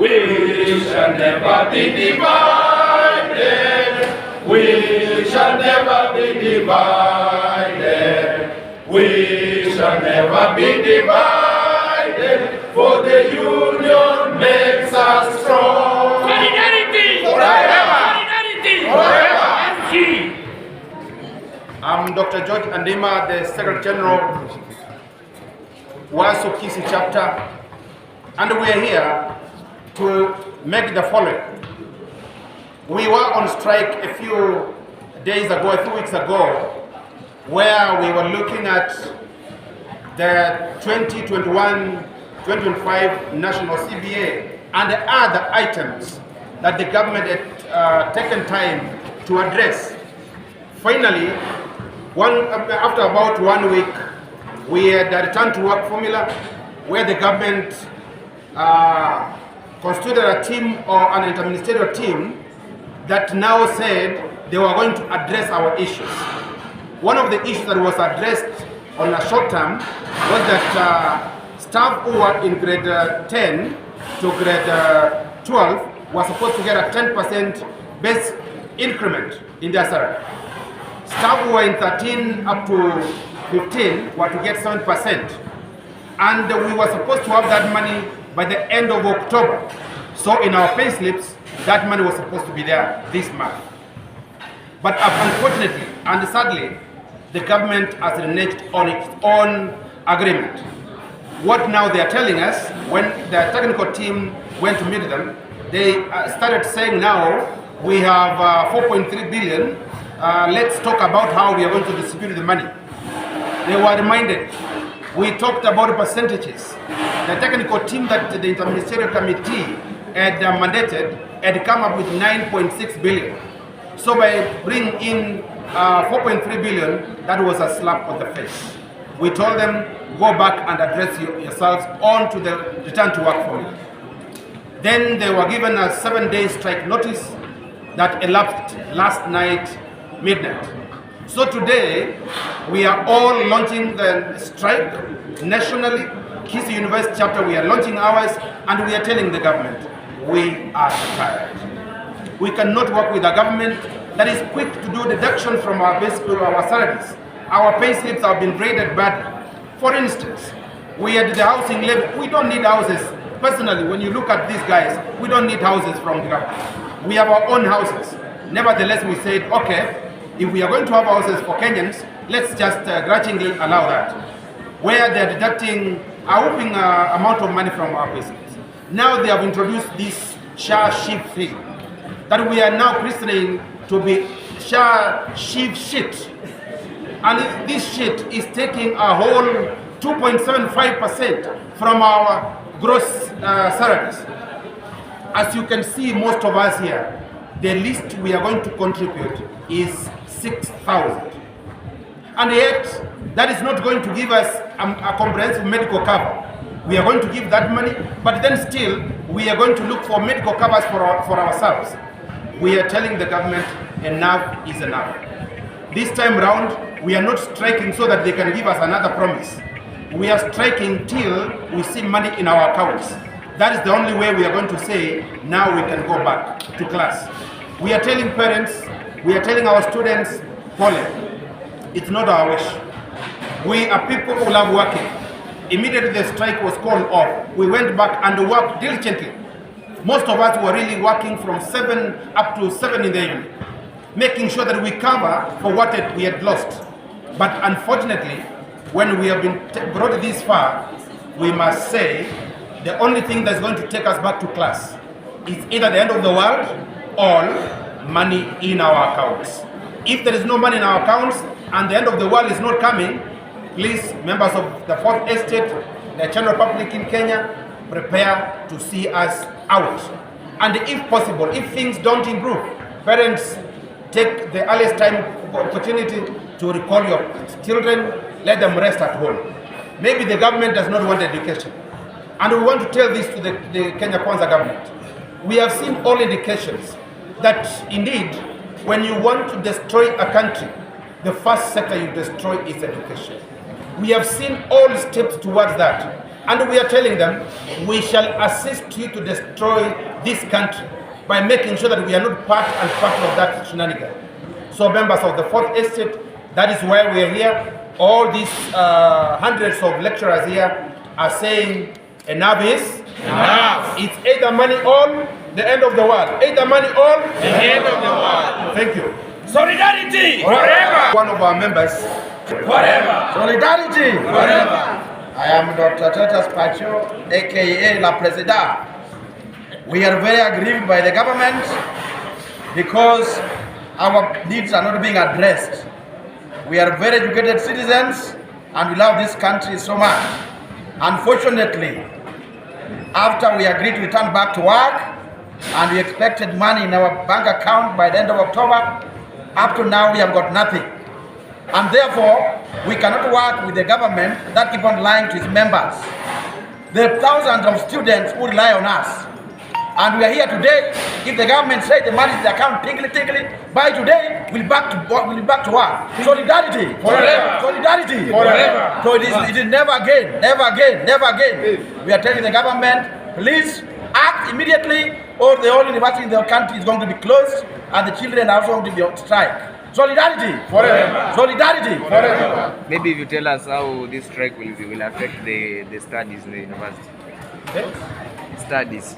We shall never be divided. We shall never be divided. We shall never be divided. For the union makes us strong. Solidarity! Forever! Solidarity! Forever! I'm Dr. George Andima, the Secretary General, Waanza Kisi chapter, and we are here to make the following. We were on strike a few days ago, a few weeks ago, where we were looking at the 2021-2025 National CBA and the other items that the government had taken time to address. Finally, after about 1 week, we had a return to work formula where the government constituted a team or an interministerial team that now said they were going to address our issues. One of the issues that was addressed on a short term was that staff who were in grade 10 to grade 12 were supposed to get a 10% base increment in their salary. Staff who were in 13 up to 15 were to get 7%. And we were supposed to have that money by the end of October. So in our pay slips, that money was supposed to be there this month. But unfortunately and sadly, the government has reneged on its own agreement. What now they are telling us, when the technical team went to meet them, they started saying now we have 4.3 billion. Let's talk about how we are going to distribute the money. They were reminded. We talked about percentages. The technical team that the interministerial committee had mandated had come up with 9.6 billion. So by bringing in 4.3 billion, that was a slap on the face. We told them, go back and address yourselves on to the return to work formula. Then they were given a 7-day strike notice that elapsed last night, midnight. So today, we are all launching the strike nationally. Kisi University chapter, we are launching ours, and we are telling the government, we are tired. We cannot work with a government that is quick to do deduction from our salaries. Our pay slips have been raided badly. For instance, we had the housing levy. We don't need houses. Personally, when you look at these guys, we don't need houses from the government. We have our own houses. Nevertheless, we said, okay, if we are going to have houses for Kenyans, let's just grudgingly allow that. Where they're deducting a whopping amount of money from our business. Now they have introduced this Shah Sheep thing that we are now christening to be Shah Sheep shit. And this shit is taking a whole 2.75% from our gross salaries. As you can see, most of us here, the least we are going to contribute is 6,000. And yet, that is not going to give us a comprehensive medical cover. We are going to give that money, but then still, we are going to look for medical covers for ourselves. We are telling the government, enough is enough. This time round, we are not striking so that they can give us another promise. We are striking till we see money in our accounts. That is the only way we are going to say, now we can go back to class. We are telling parents, we are telling our students, it's not our wish. We are people who love working. Immediately the strike was called off, we went back and worked diligently. Most of us were really working from 7 up to 7 in the evening, making sure that we cover for what we had lost. But unfortunately, when we have been brought this far, we must say the only thing that's going to take us back to class is either the end of the world or money in our accounts. If there is no money in our accounts and the end of the world is not coming, please, members of the Fourth Estate, the general public in Kenya, prepare to see us out. And if possible, if things don't improve, parents, take the earliest time opportunity to recall your children, let them rest at home. Maybe the government does not want education. And we want to tell this to the Kenya Kwanza government. We have seen all indications that indeed, when you want to destroy a country, the first sector you destroy is education. We have seen all steps towards that. And we are telling them, we shall assist you to destroy this country by making sure that we are not part and parcel of that shenanigan. So members of the Fourth Estate, that is why we are here. All these hundreds of lecturers here are saying enough is enough. It's either money or the end of the world. Either money or the end of the world. Thank you. Solidarity forever. One of our members. Forever. Solidarity Forever. I am Dr. Tetas Pacho, aka La Presida. We are very aggrieved by the government because our needs are not being addressed. We are very educated citizens and we love this country so much. Unfortunately, after we agreed to return back to work and we expected money in our bank account by the end of October, up to now we have got nothing. And therefore, we cannot work with the government that keep on lying to its members. There are thousands of students who rely on us. And we are here today. If the government says the money is in the account, tickly, by today, we'll be back to work. Solidarity. Forever. Solidarity. Forever. So it is never again, never again, never again. We are telling the government, please act immediately or the whole university in the country is going to be closed and the children are also going to be on strike. Solidarity. Forever. Solidarity. Forever. Maybe if you tell us how this strike will affect the studies in the university. Okay. Studies.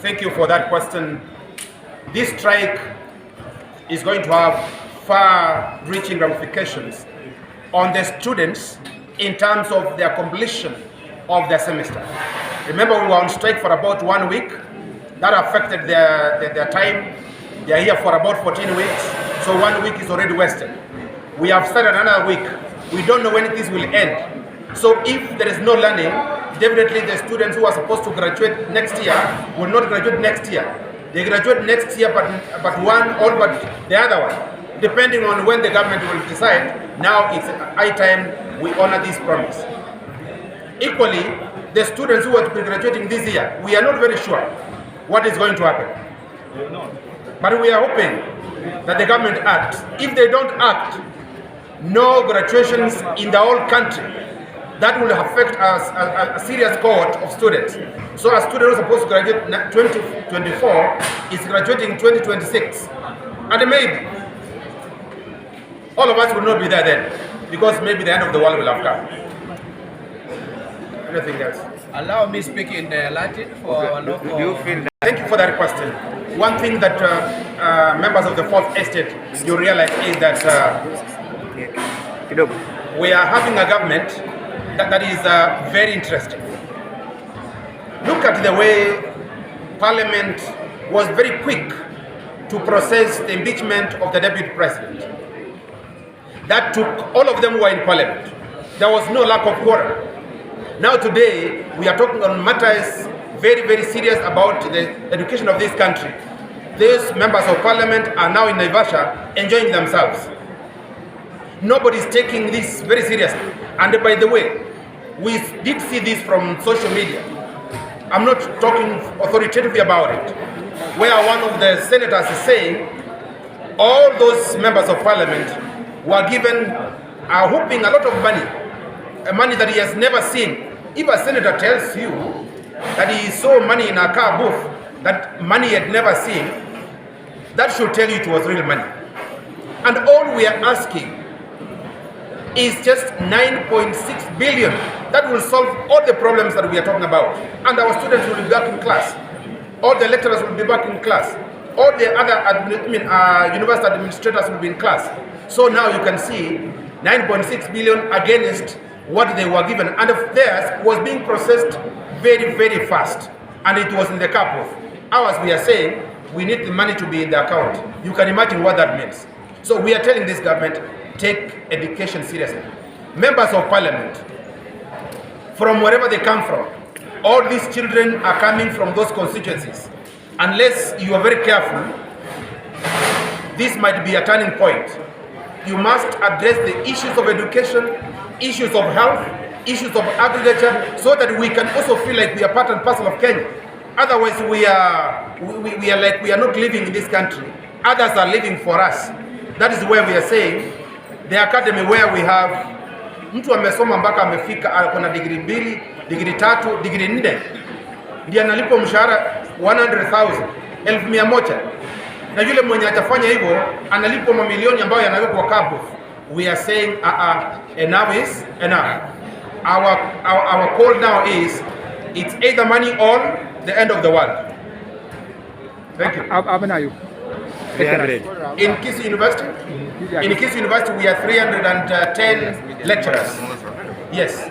Thank you for that question. This strike is going to have far-reaching ramifications on the students in terms of their completion of their semester. Remember, we were on strike for about 1 week. That affected their time. They are here for about 14 weeks, so 1 week is already wasted. We have started another week. We don't know when this will end. So if there is no learning, definitely the students who are supposed to graduate next year will not graduate next year. They graduate next year, but one or but the other one, depending on when the government will decide. Now it's high time we honor this promise. Equally, the students who are to be graduating this year, we are not very sure what is going to happen. But we are hoping that the government acts. If they don't act, no graduations in the whole country. That will affect a serious cohort of students. So a student who is supposed to graduate 2024 is graduating 2026. And maybe all of us will not be there then, because maybe the end of the world will have come. Anything else? Allow me speak in Latin for our local. Do you feel that? Thank you for that question. One thing that members of the Fourth Estate, you realize is that we are having a government that is very interesting. Look at the way Parliament was very quick to process the impeachment of the Deputy President. That took all of them who were in Parliament. There was no lack of quorum. Now today, we are talking on matters very, very serious about the education of this country. These members of Parliament are now in Naivasha enjoying themselves. Nobody is taking this very seriously. And by the way, we did see this from social media. I'm not talking authoritatively about it, where one of the senators is saying all those members of Parliament were given a lot of money that he has never seen. If a senator tells you that he saw money in a car booth that money he had never seen, that should tell you it was real money. And all we are asking is just 9.6 billion. That will solve all the problems that we are talking about. And our students will be back in class. All the lecturers will be back in class. All the other university administrators will be in class. So now you can see 9.6 billion against what they were given. And theirs was being processed very, very fast. And it was in the cap of ours. We are saying we need the money to be in the account. You can imagine what that means. So we are telling this government, take education seriously. Members of Parliament, from wherever they come from, all these children are coming from those constituencies. Unless you are very careful, this might be a turning point. You must address the issues of education, issues of health, issues of agriculture, so that we can also feel like we are part and parcel of Kenya. Otherwise, we are like we are not living in this country. Others are living for us. That is where we are saying the academy, where we have Mtu amesoma mpaka amefika ako na degree 2, degree 3, degree 4 ndiye analipwa mshahara 100,000, 1,100. Na yule mwenye atafanya hivyo analipwa mamilioni ambayo yanawekwa kabu. We are saying enough is enough. Our call now is it's either money or the end of the world. Thank you. In Kisii University? In Kisii University we are 310 lecturers. Yes.